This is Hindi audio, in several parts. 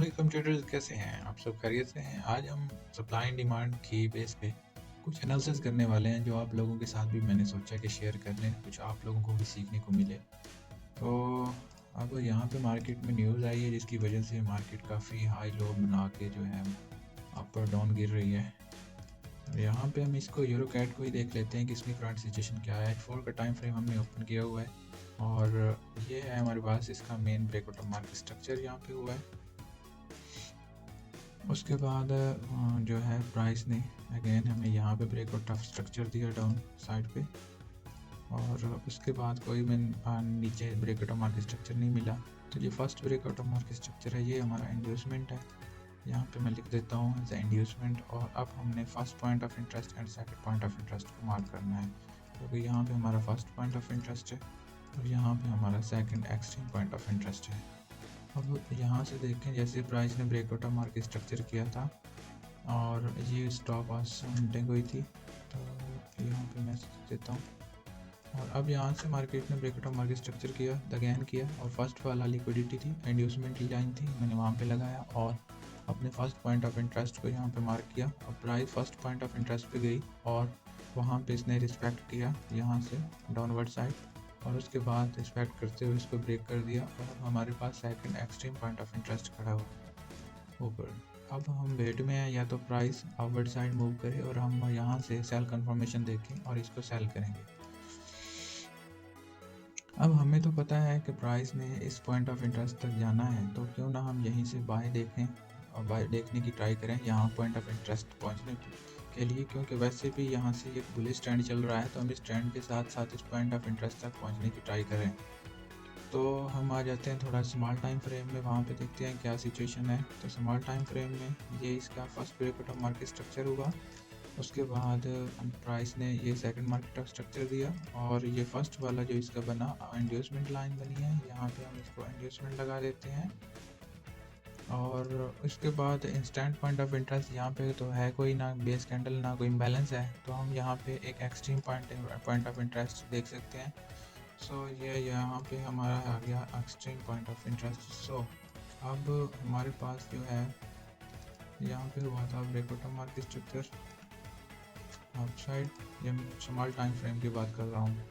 वालेकुम ट्रेडर्स, कैसे हैं आप? सब खैरियत से हैं? आज हम सप्लाई एंड डिमांड की बेस पे कुछ एनालिसिस करने वाले हैं, जो आप लोगों के साथ भी मैंने सोचा कि शेयर कर लें, कुछ आप लोगों को भी सीखने को मिले। तो अब यहाँ पे मार्केट में न्यूज़ आई है, जिसकी वजह से मार्केट काफ़ी हाई लो बना के जो है अप और डाउन गिर रही है। यहाँ पे हम इसको यूरो कैट को ही देख लेते हैं कि इसकी करंट सिचुएशन क्या है। H4 का टाइम फ्रेम हमने ओपन किया हुआ है और ये है हमारे पास इसका main breakout of market structure यहाँ पे हुआ है। उसके बाद जो है प्राइस ने अगेन हमें यहाँ पे ब्रेकआउट ऑफ स्ट्रक्चर दिया डाउन साइड पे, और उसके बाद कोई मैं नीचे ब्रेकआउट ऑफ मार्केट स्ट्रक्चर नहीं मिला। तो ये first breakout of market structure है, ये हमारा इंड्यूसमेंट है। यहाँ पे मैं लिख देता हूँ एज इंड्यूसमेंट, और अब हमने first point of interest and second point of interest को मार्क करना है, क्योंकि यहाँ पे हमारा फर्स्ट पॉइंट ऑफ इंटरेस्ट है और यहाँ पे हमारा second extreme point of interest है। अब यहाँ से देखें, जैसे प्राइस ने ब्रेकआउट ऑफ मार्केट स्ट्रक्चर किया था और ये स्टॉप लॉस मीटिंग हुई थी, तो यहाँ पे मैं देता हूँ। और अब यहाँ से मार्केट ने ब्रेकआउट ऑफ मार्केट स्ट्रक्चर किया, अगेन किया, और फर्स्ट वाला लिक्विडिटी थी, इंड्यूसमेंट की लाइन थी, मैंने वहाँ पे लगाया और अपने फर्स्ट पॉइंट ऑफ इंटरेस्ट को यहाँ पे मार्क किया। अब price first point of interest पे गई और वहाँ पे इसने रिस्पेक्ट किया यहाँ से डाउनवर्ड साइड, और उसके बाद रिस्पेक्ट करते हुए इसको ब्रेक कर दिया और हमारे पास second extreme point of interest खड़ा हुआ ऊपर। अब हम वेट में हैं, या तो प्राइस अपवर्ड साइड मूव करे और हम यहाँ से सेल कंफर्मेशन देखें और इसको सेल करेंगे। अब हमें तो पता है कि प्राइस ने इस पॉइंट ऑफ इंटरेस्ट तक जाना है, तो क्यों ना हम यहीं से बाय देखें और बाय देखने की ट्राई करें यहाँ पॉइंट ऑफ इंटरेस्ट पहुँचने के लिए, क्योंकि वैसे भी यहाँ से एक बुलिश ट्रेंड चल रहा है, तो हम इस ट्रेंड के साथ साथ इस पॉइंट ऑफ इंटरेस्ट तक पहुँचने की ट्राई करें। तो हम आ जाते हैं थोड़ा स्मॉल टाइम फ्रेम में, वहाँ पे देखते हैं क्या सिचुएशन है। तो स्मॉल टाइम फ्रेम में ये इसका first breakout of market structure हुआ, उसके बाद प्राइस ने ये सेकंड मार्केट ऑफ स्ट्रक्चर दिया, और ये फर्स्ट वाला जो इसका बना इंड्यूसमेंट लाइन बनी है, यहाँ पे हम इसको इंड्यूसमेंट लगा देते हैं। और उसके बाद इंस्टेंट पॉइंट ऑफ इंटरेस्ट यहाँ पे तो है कोई ना बेस कैंडल ना कोई इम्बैलेंस है, तो हम यहाँ पे एक एक्सट्रीम पॉइंट ऑफ इंटरेस्ट देख सकते हैं। सो ये यहाँ पे हमारा आ गया एक्सट्रीम पॉइंट ऑफ इंटरेस्ट। सो अब हमारे पास जो है यहाँ पे हुआ था breakout of market structure outside, ये मैं स्मॉल टाइम फ्रेम की बात कर रहा हूँ,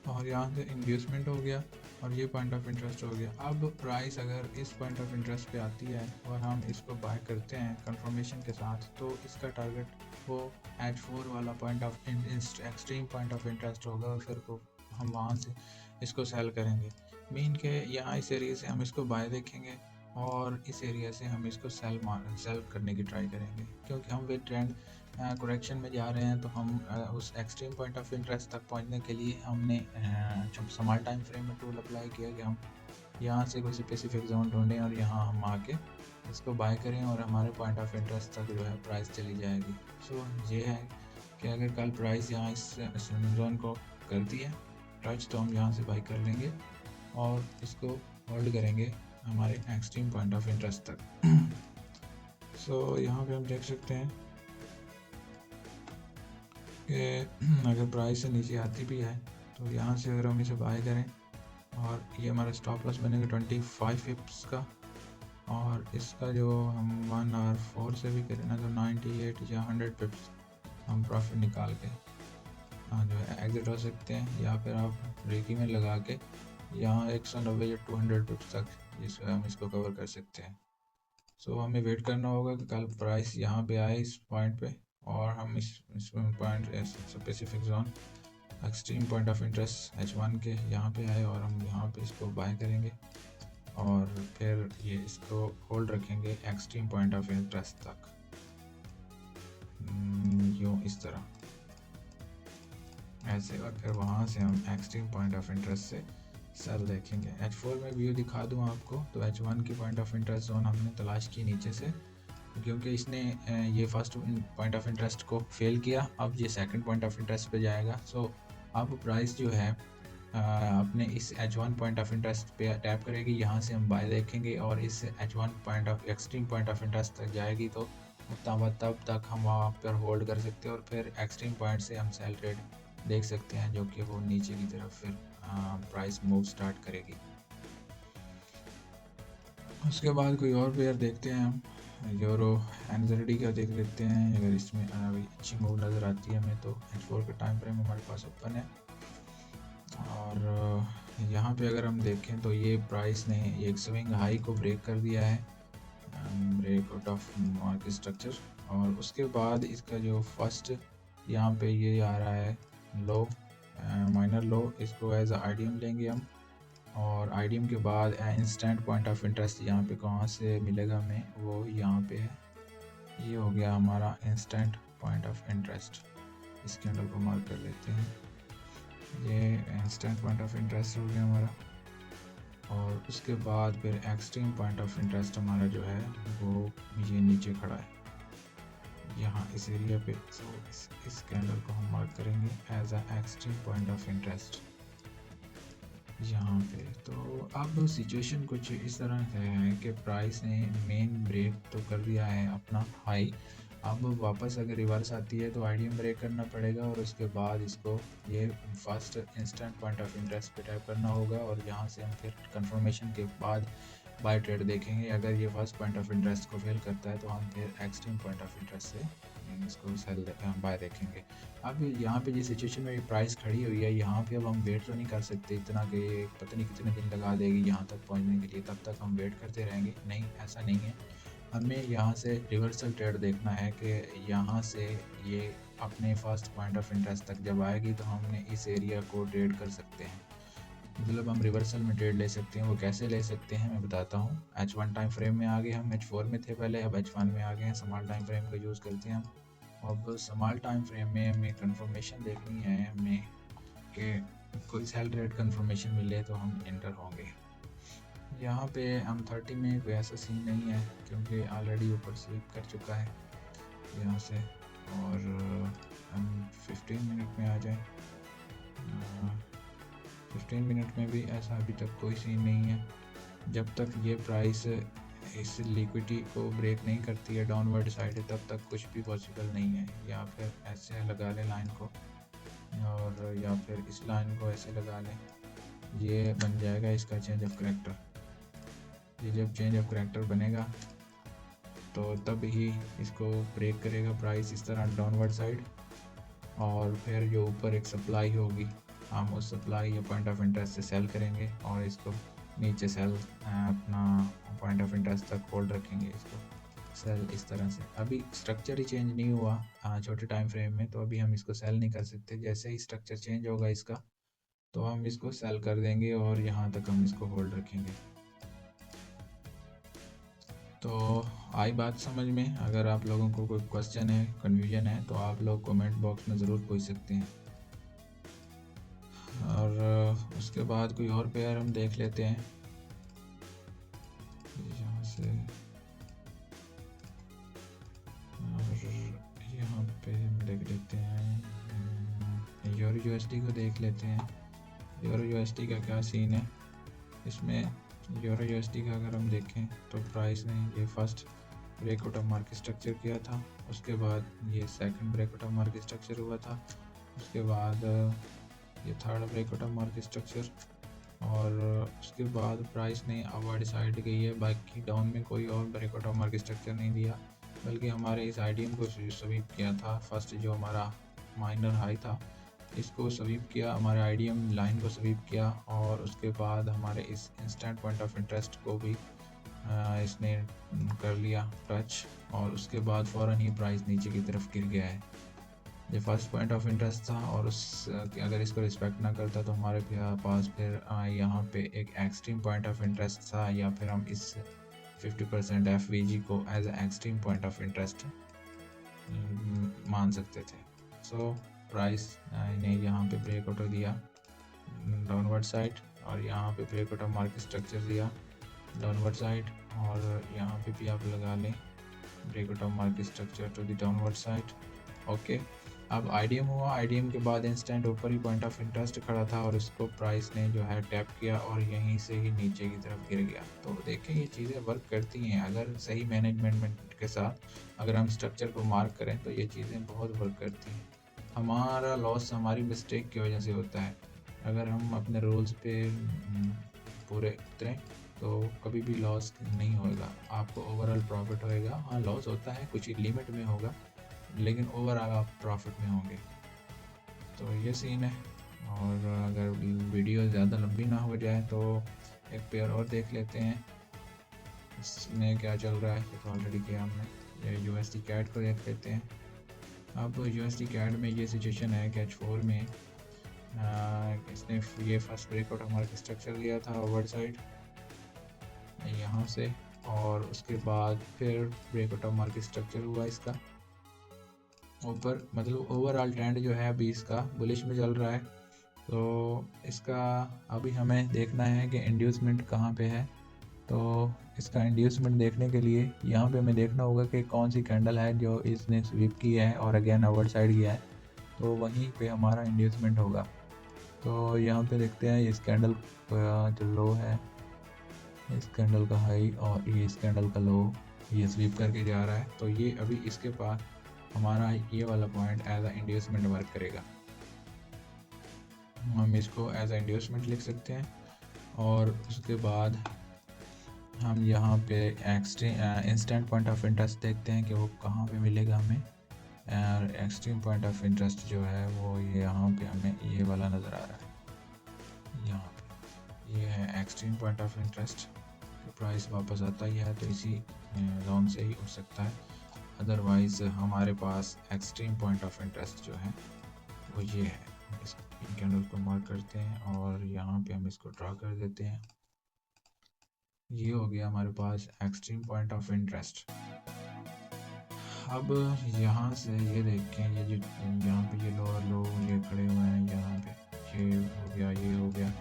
और यहाँ से इंड्यूसमेंट हो गया और ये पॉइंट ऑफ इंटरेस्ट हो गया। अब प्राइस अगर इस पॉइंट ऑफ इंटरेस्ट पे आती है और हम इसको बाय करते हैं कंफर्मेशन के साथ, तो इसका टारगेट वो H4 वाला point of extreme point of interest होगा, और फिर को हम वहाँ से इसको सेल करेंगे। मीन के यहाँ इस एरिया से हम इसको बाय देखेंगे और इस एरिया से हम इसको सेल करने की ट्राई करेंगे, क्योंकि हम विद ट्रेंड करेक्शन में जा रहे हैं। तो हम उस एक्सट्रीम पॉइंट ऑफ इंटरेस्ट तक पहुंचने के लिए हमने जब स्मॉल टाइम फ्रेम में टूल अप्लाई किया कि हम यहाँ से कोई स्पेसिफिक जोन ढूंढें और यहाँ हम आके इसको बाय करें और हमारे पॉइंट ऑफ इंटरेस्ट तक जो है प्राइस चली जाएगी। सो ये है कि अगर कल प्राइस यहाँ इस जोन को करती है टच, तो हम यहाँ से बाय कर लेंगे और इसको होल्ड करेंगे हमारे एक्सट्रीम पॉइंट ऑफ इंटरेस्ट तक। सो यहाँ पे हम देख सकते हैं कि अगर प्राइस से नीचे आती भी है, तो यहाँ से अगर हम इसे बाय करें, और ये हमारा स्टॉप लॉस बनेगा 25 पिप्स का, और इसका जो हम 1 और 4 से भी करें ना, तो 98 या 100 पिप्स हम प्रॉफिट निकाल के जो है एग्जिट हो सकते हैं, या फिर आप रेकी में लगा के यहाँ 190 या 200 पिप्स तक हम इसको कवर कर सकते हैं। सो हमें वेट करना होगा कि कल प्राइस यहाँ पे आए इस पॉइंट पे, और हम इस point specific zone extreme point of interest H1 के यहाँ पे आए, और हम यहाँ पे इसको बाय करेंगे और फिर ये इसको होल्ड रखेंगे एक्सट्रीम पॉइंट ऑफ इंटरेस्ट तक, यूँ इस तरह ऐसे, और फिर वहाँ से हम एक्सट्रीम पॉइंट ऑफ इंटरेस्ट से सेल देखेंगे। H4 में व्यू दिखा दूँ आपको, तो H1 की पॉइंट ऑफ इंटरेस्ट जोन हमने तलाश की नीचे से, क्योंकि इसने ये फर्स्ट पॉइंट ऑफ इंटरेस्ट को फेल किया, अब ये सेकंड पॉइंट ऑफ इंटरेस्ट पे जाएगा। सो अब प्राइस जो है अपने इस H1 पॉइंट ऑफ इंटरेस्ट पे टैप करेगी, यहाँ से हम बाय देखेंगे और इस H1 point of extreme point of interest तक जाएगी, तो तब तक हम वहाँ पर होल्ड कर सकते हैं और फिर एक्सट्रीम पॉइंट से हम सेल ट्रेड देख सकते हैं, जो कि वो नीचे की तरफ फिर प्राइस मूव स्टार्ट करेगी। उसके बाद कोई और पेयर देखते हैं हम, यूरो एनजडी का देख लेते हैं। अगर इसमें अभी अच्छी मूव नज़र आती है हमें, तो H4 का टाइम फ्रेम हमारे पास ओपन है। और यहाँ पे अगर हम देखें तो ये प्राइस ने एक स्विंग हाई को ब्रेक कर दिया है, break out of market structure. और उसके बाद इसका जो फर्स्ट यहाँ पे ये आ रहा है लो, माइनर लो, इसको एज आईडीएम लेंगे हम। और आईडीएम के बाद इंस्टेंट पॉइंट ऑफ इंटरेस्ट यहाँ पे कहाँ से मिलेगा हमें, वो यहाँ पे है। ये हो गया हमारा इंस्टेंट पॉइंट ऑफ इंटरेस्ट। इस कैंडल को मार्क कर लेते हैं, ये इंस्टेंट पॉइंट ऑफ इंटरेस्ट हो गया हमारा। और उसके बाद फिर एक्सट्रीम पॉइंट ऑफ इंटरेस्ट हमारा जो है वो ये नीचे खड़ा है यहाँ इस एरिया पे। सो इस कैंडल को हम मार्क करेंगे as a extreme point of interest यहाँ पे। तो अब सिचुएशन कुछ इस तरह से है कि प्राइस ने मेन ब्रेक तो कर दिया है अपना हाई। अब वापस अगर रिवर्स आती है तो आईडीएम ब्रेक करना पड़ेगा, और उसके बाद इसको ये first instant point of interest पे टाइप करना होगा। और यहाँ से हम फिर कंफर्मेशन के बाद बाय ट्रेड देखेंगे। अगर ये फर्स्ट पॉइंट ऑफ इंटरेस्ट को फेल करता है तो हम फिर एक्सट्रीम पॉइंट ऑफ इंटरेस्ट से इसको सेल बाय देखेंगे। अब यहाँ पे जिस सिचुएशन में ये प्राइस खड़ी हुई है, यहाँ पे अब हम वेट तो नहीं कर सकते इतना कि पता नहीं कितने दिन लगा देगी यहाँ तक पहुँचने के लिए, तब तक हम वेट करते रहेंगे। नहीं, ऐसा नहीं है। हमें यहाँ से रिवर्सल ट्रेड देखना है कि यहाँ से ये अपने फर्स्ट पॉइंट ऑफ इंटरेस्ट तक जब आएगी तो हमने इस एरिया को ट्रेड कर सकते हैं। मतलब हम रिवर्सल में ट्रेड ले सकते हैं। वो कैसे ले सकते हैं मैं बताता हूँ। H1 टाइम फ्रेम में आ गए हम, H4 में थे पहले, अब H1 में आ गए हैं। स्मॉल टाइम फ्रेम का यूज़ करते हैं हम। अब स्मॉल टाइम फ्रेम में हमें कंफर्मेशन देखनी है हमें कि कोई सेल रेट कंफर्मेशन मिले तो हम एंटर होंगे। यहाँ पे हम 30 में कोई ऐसा सीन नहीं है क्योंकि ऑलरेडी ऊपर स्वीप कर चुका है यहाँ से। और हम 15 मिनट में आ जाएं। 15 मिनट में भी ऐसा अभी तक कोई सीन नहीं है। जब तक ये प्राइस इस लिक्विडिटी को ब्रेक नहीं करती है डाउनवर्ड साइड, तब तक कुछ भी पॉसिबल नहीं है। या फिर ऐसे लगा लें लाइन को, और या फिर इस लाइन को ऐसे लगा लें, ये बन जाएगा इसका चेंज ऑफ करैक्टर। ये जब चेंज ऑफ करैक्टर बनेगा तो तब ही इसको ब्रेक करेगा प्राइस इस तरह डाउनवर्ड साइड। और फिर जो ऊपर एक सप्लाई होगी, हम उस सप्लाई या पॉइंट ऑफ इंटरेस्ट से सेल करेंगे और इसको नीचे सेल अपना पॉइंट ऑफ इंटरेस्ट तक होल्ड रखेंगे इसको सेल इस तरह से। अभी स्ट्रक्चर ही चेंज नहीं हुआ छोटे टाइम फ्रेम में, तो अभी हम इसको सेल नहीं कर सकते। जैसे ही स्ट्रक्चर चेंज होगा इसका तो हम इसको सेल कर देंगे और यहाँ तक हम इसको होल्ड रखेंगे। तो आई बात समझ में? अगर आप लोगों को कोई क्वेश्चन है, कन्फ्यूजन है, तो आप लोग कमेंट बॉक्स में ज़रूर पूछ सकते हैं। और उसके बाद कोई और पेयर हम देख लेते हैं यहाँ से। और यहाँ पे हम देख लेते हैं यूरो यूएसडी को देख लेते हैं। यूरो यूएसडी का क्या सीन है इसमें? यूरो यूएसडी का अगर हम देखें तो प्राइस ने ये first breakout of market structure किया था, उसके बाद ये second breakout of market structure हुआ था, उसके बाद ये third breakout of market structure, और उसके बाद प्राइस ने अपवर्ड साइड गई है। बाकी डाउन में कोई और ब्रेकआउट ऑफ मार्केट स्ट्रक्चर नहीं दिया, बल्कि हमारे इस आईडीएम को स्वीप किया था। फर्स्ट जो हमारा माइनर हाई था इसको स्वीप किया, हमारे आईडीएम लाइन को स्वीप किया, और उसके बाद हमारे इस इंस्टेंट पॉइंट ऑफ इंटरेस्ट को भी इसने कर लिया टच, और उसके बाद फ़ौरन ही प्राइस नीचे की तरफ गिर गया है। ये फर्स्ट पॉइंट ऑफ इंटरेस्ट था, और उस अगर इसको रिस्पेक्ट ना करता तो हमारे पास फिर यहाँ पे एक एक्सट्रीम पॉइंट ऑफ इंटरेस्ट था, या फिर हम इस 50% FVG को as extreme point of interest मान सकते थे। सो प्राइस ने यहाँ पे ब्रेकआउट दिया डाउनवर्ड साइड, और यहाँ पे ब्रेकआउट ऑफ मार्केट स्ट्रक्चर दिया डाउनवर्ड साइड, और यहाँ पे भी आप लगा लें breakout of market structure to the downward side. Okay, अब आईडीएम हुआ, आईडीएम के बाद इंस्टेंट ऊपर ही पॉइंट ऑफ इंटरेस्ट खड़ा था, और इसको प्राइस ने जो है टैप किया और यहीं से ही नीचे की तरफ गिर गया। तो देखें ये चीज़ें वर्क करती हैं अगर सही मैनेजमेंट के साथ। अगर हम स्ट्रक्चर को मार्क करें तो ये चीज़ें बहुत वर्क करती हैं। हमारा लॉस हमारी मिस्टेक की वजह से होता है। अगर हम अपने रूल्स पे पूरे उतरें तो कभी भी लॉस नहीं होगा, आपको ओवरऑल प्रॉफिट होएगा। हाँ, लॉस होता है, कुछ लिमिट में होगा, लेकिन ओवरऑल आप प्रॉफिट में होंगे। तो ये सीन है। और अगर वीडियो ज़्यादा लंबी ना हो जाए तो एक पेयर और देख लेते हैं इसमें क्या चल रहा है। ये तो ऑलरेडी किया हमने। ये USD कैट को देख लेते हैं। अब USD कैट में ये सिचुएशन है कि H4 में इसने ये फर्स्ट ब्रेकआउट हमारा स्ट्रक्चर लिया था ओवर साइड यहाँ से, और उसके बाद फिर ब्रेकआउट ऑफ मार्केट स्ट्रक्चर हुआ इसका ऊपर। मतलब ओवरऑल ट्रेंड जो है अभी इसका बुलिश में चल रहा है। तो इसका अभी हमें देखना है कि इंड्यूसमेंट कहाँ पे है। तो इसका इंड्यूसमेंट देखने के लिए यहाँ पे हमें देखना होगा कि कौन सी कैंडल है जो इसने स्वीप की है और अगेन ओवर साइड गया है, तो वहीं पे हमारा इंड्यूसमेंट होगा। तो यहाँ पे देखते हैं इस कैंडल का जो लो है, इस कैंडल का हाई और ये इस कैंडल का लो, ये स्वीप करके जा रहा है। तो ये अभी इसके पास हमारा ये वाला point as a inducement work करेगा। हम इसको एज अ इंड्यूसमेंट लिख सकते हैं। और उसके बाद हम यहाँ पे इंस्टेंट पॉइंट ऑफ इंटरेस्ट देखते हैं कि वो कहाँ पे मिलेगा हमें। और एक्सट्रीम पॉइंट ऑफ इंटरेस्ट जो है वो ये यहाँ पे हमें ये वाला नज़र आ रहा है। यहाँ पे ये है extreme point of interest. Price वापस आता ही है तो इसी जोन से ही उठ सकता है, अदरवाइज़ हमारे पास एक्सट्रीम पॉइंट ऑफ इंटरेस्ट जो है वो ये है। इस कैंडल को मार्क करते हैं और यहाँ पे हम इसको ड्रा कर देते हैं। ये हो गया हमारे पास एक्सट्रीम पॉइंट ऑफ इंटरेस्ट। अब यहाँ से ये देखें, ये जो यहाँ पे ये लोअर लो ये खड़े हुए हैं, यहाँ पे ये हो गया, ये हो गया,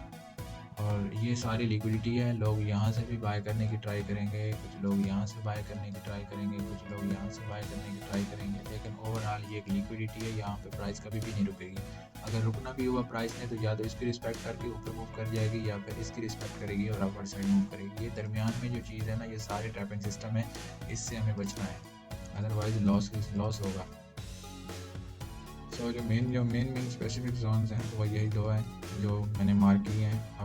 और ये सारी लिक्विडिटी है। लोग यहाँ से भी बाय करने की ट्राई करेंगे, कुछ लोग यहाँ से बाय करने की ट्राई करेंगे, कुछ लोग यहाँ से बाय करने की ट्राई करेंगे, लेकिन ओवरऑल ये एक लिक्विडिटी है। यहाँ पे प्राइस कभी भी नहीं रुकेगी। अगर रुकना भी हुआ प्राइस ने तो या तो इसकी रिस्पेक्ट करके ऊपर मूव कर जाएगी या फिर इसकी रिस्पेक्ट करेगी और अपर साइड मूव करेगी। ये दरमियान में जो चीज़ है ना, ये सारे ट्रैपिंग सिस्टम है, इससे हमें बचना है, अदरवाइज लॉस होगा। सो जो मेन स्पेसिफिक जोन्स हैं वो यही दो हैं जो मैंने मार्क किए हैं।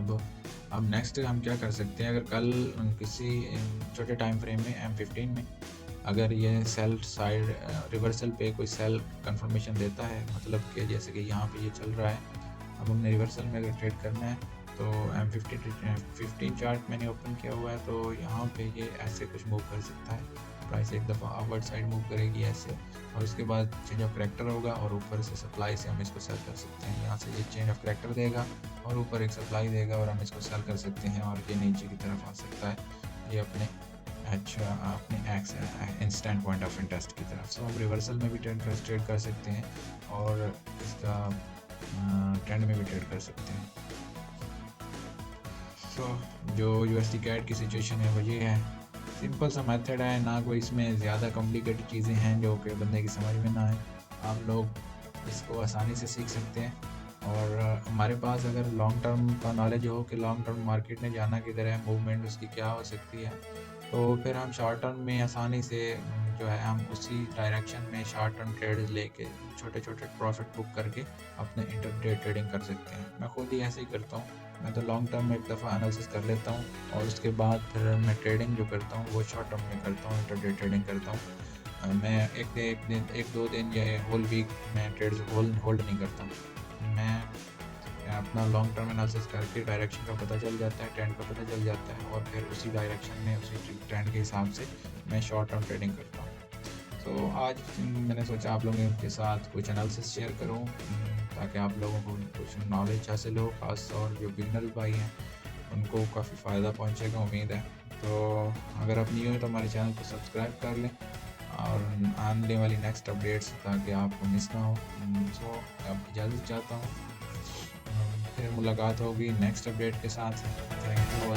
अब नेक्स्ट हम क्या कर सकते हैं, अगर कल किसी छोटे टाइम फ्रेम में M15 में अगर ये सेल साइड रिवर्सल पे कोई सेल कंफर्मेशन देता है, मतलब कि जैसे कि यहाँ पे ये चल रहा है, अब हमने रिवर्सल में अगर ट्रेड करना है तो M15 चार्ट मैंने ओपन किया हुआ है, तो यहाँ पे ये ऐसे कुछ मूव कर सकता है। प्राइस एक दफ़ा अपवर्ड साइड मूव करेगी ऐसे, और उसके बाद चेंज ऑफ करैक्टर होगा और ऊपर से सप्लाई से हम इसको सेल कर सकते हैं। यहाँ से ये चेंज ऑफ करैक्टर देगा और ऊपर एक सप्लाई देगा और हम इसको सेल कर सकते हैं, और ये नीचे की तरफ आ सकता है ये अपने इंस्टेंट पॉइंट ऑफ इंटरेस्ट की तरफ। सो हम रिवर्सल में भी ट्रेड कर सकते हैं और इसका ट्रेंड में भी ट्रेड कर सकते हैं। सो जो USD कैट की सिचुएशन है वो ये है, सिंपल सा मेथड है, ना कोई इसमें ज़्यादा कॉम्प्लिकेटेड चीज़ें हैं जो कि बंदे की समझ में ना आए। आप लोग इसको आसानी से सीख सकते हैं। और हमारे पास अगर लॉन्ग टर्म का नॉलेज हो कि लॉन्ग टर्म मार्केट में जाना किधर है, मूवमेंट उसकी क्या हो सकती है, तो फिर हम शॉर्ट टर्म में आसानी से जो है हम उसी डायरेक्शन में शॉर्ट टर्म ट्रेड लेके छोटे छोटे प्रॉफिट बुक करके अपने इंटरडे ट्रेडिंग कर सकते हैं। मैं खुद ही ऐसे ही करता हूँ। मैं तो लॉन्ग टर्म में एक दफ़ा एनालिसिस कर लेता हूँ और उसके बाद फिर मैं ट्रेडिंग जो करता हूँ वो शॉर्ट टर्म में करता हूँ, इंटरडे ट्रेडिंग करता हूँ। मैं एक दो दिन या होल वीक मैं ट्रेड्स होल्ड नहीं करता हूँ। मैं अपना लॉन्ग टर्म एनालिसिस करके डायरेक्शन का पता चल जाता है, ट्रेंड का पता चल जाता है, और फिर उसी डायरेक्शन में उसी ट्रेंड के हिसाब से मैं शॉर्ट टर्म ट्रेडिंग करता हूँ। तो आज मैंने सोचा आप लोगों के साथ कुछ एनालिसिस शेयर करूँ ताकि आप लोगों को कुछ नॉलेज हासिल हो, खास और जो बिगनर भाई हैं उनको काफ़ी फ़ायदा पहुँचेगा उम्मीद है। तो अगर आप न्यू हैं तो हमारे चैनल को सब्सक्राइब कर लें और आने वाली नेक्स्ट अपडेट्स ताकि आपको मिस ना हो। सो अब इजाज़त चाहता हूँ, फिर मुलाकात होगी नेक्स्ट अपडेट के साथ। Thank you.